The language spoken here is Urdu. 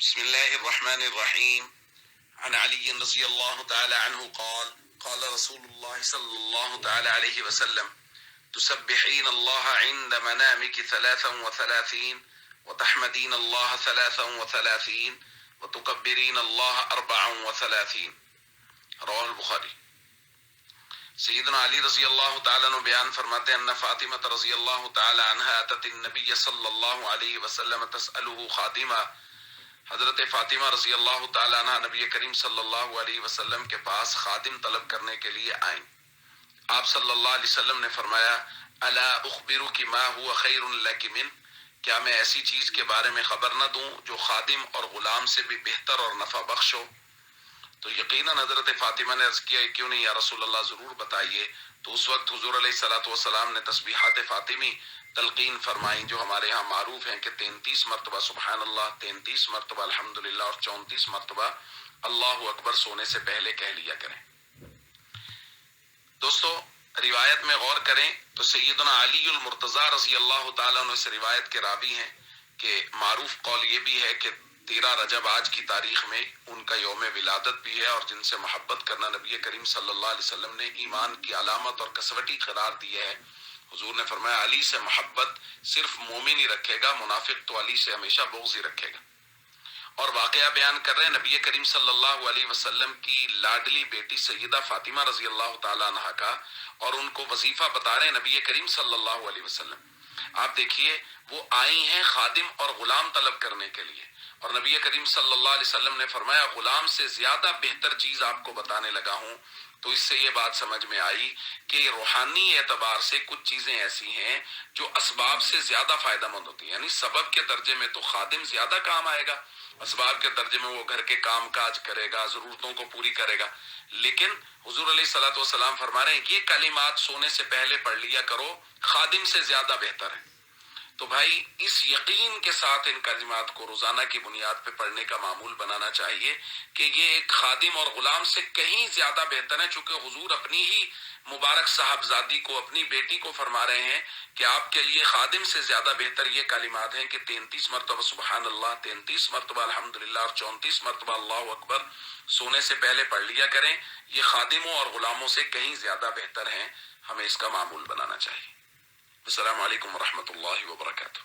بسم الله الرحمن الرحيم. عن علي رضي الله تعالى عنه قال قال رسول الله صلى الله تعالى عليه وسلم: تسبحين الله عند منامك 33 وتحمدين الله 33 وتكبرين الله 34. رواه البخاری۔ سیدنا علی رضی اللہ تعالیٰ عنہ بیان فرماتے ہیں ان فاطمہ رضی اللہ تعالی عنہا اتت النبی صلی اللہ علیہ وسلم تسألہ خادمہ، حضرت فاطمہ رضی اللہ تعالیٰ عنہ نبی کریم صلی اللہ علیہ وسلم کے پاس خادم طلب کرنے کے لیے آئیں۔ آپ صلی اللہ علیہ وسلم نے فرمایا: الا اخبرک ما هو خیر لک من، کیا میں ایسی چیز کے بارے میں خبر نہ دوں جو خادم اور غلام سے بھی بہتر اور نفع بخش ہو؟ تو یقیناً حضرت فاطمہ نے عرض کیا: کیوں نہیں یا رسول اللہ، ضرور بتائیے۔ تو اس وقت حضور علیہ الصلوۃ والسلام نے تسبیحات فاطمی تلقین فرمائیں، جو ہمارے ہاں معروف ہیں کہ 33 مرتبہ سبحان اللہ، 33 مرتبہ الحمدللہ اور 34 مرتبہ اللہ اکبر سونے سے پہلے کہہ لیا کریں۔ دوستو، روایت میں غور کریں تو سیدنا علی المرتضیٰ رضی اللہ تعالیٰ عنہ اس روایت کے راوی ہیں کہ معروف قول یہ بھی ہے کہ 13 رجب آج کی تاریخ میں ان کا یوم ولادت بھی ہے، اور جن سے محبت کرنا نبی کریم صلی اللہ علیہ وسلم نے ایمان کی علامت اور کسوٹی قرار دی ہے۔ حضور نے فرمایا علی سے محبت صرف مومن ہی رکھے گا، منافق تو علی سے ہمیشہ بغض ہی رکھے گا۔ اور واقعہ بیان کر رہے ہیں نبی کریم صلی اللہ علیہ وسلم کی لاڈلی بیٹی سیدہ فاطمہ رضی اللہ تعالیٰ عنہا کا، اور ان کو وظیفہ بتا رہے ہیں نبی کریم صلی اللہ علیہ وسلم۔ آپ دیکھیے، وہ آئی ہیں خادم اور غلام طلب کرنے کے لیے، اور نبی کریم صلی اللہ علیہ وسلم نے فرمایا غلام سے زیادہ بہتر چیز آپ کو بتانے لگا ہوں۔ تو اس سے یہ بات سمجھ میں آئی کہ روحانی اعتبار سے کچھ چیزیں ایسی ہیں جو اسباب سے زیادہ فائدہ مند ہوتی ہیں، یعنی سبب کے درجے میں تو خادم زیادہ کام آئے گا، اسباب کے درجے میں وہ گھر کے کام کاج کرے گا، ضرورتوں کو پوری کرے گا۔ لیکن حضور علیہ الصلوۃ والسلام فرما رہے ہیں یہ کلمات سونے سے پہلے پڑھ لیا کرو، خادم سے زیادہ بہتر ہے۔ تو بھائی، اس یقین کے ساتھ ان کلمات کو روزانہ کی بنیاد پہ پڑھنے کا معمول بنانا چاہیے کہ یہ ایک خادم اور غلام سے کہیں زیادہ بہتر ہے، چونکہ حضور اپنی ہی مبارک صاحبزادی کو، اپنی بیٹی کو فرما رہے ہیں کہ آپ کے لیے خادم سے زیادہ بہتر یہ کلمات ہیں کہ 33 مرتبہ سبحان اللہ، 33 مرتبہ الحمدللہ اور 34 مرتبہ اللہ اکبر سونے سے پہلے پڑھ لیا کریں۔ یہ خادموں اور غلاموں سے کہیں زیادہ بہتر ہیں، ہمیں اس کا معمول بنانا چاہیے۔ السلام علیکم ورحمۃ اللہ وبرکاتہ۔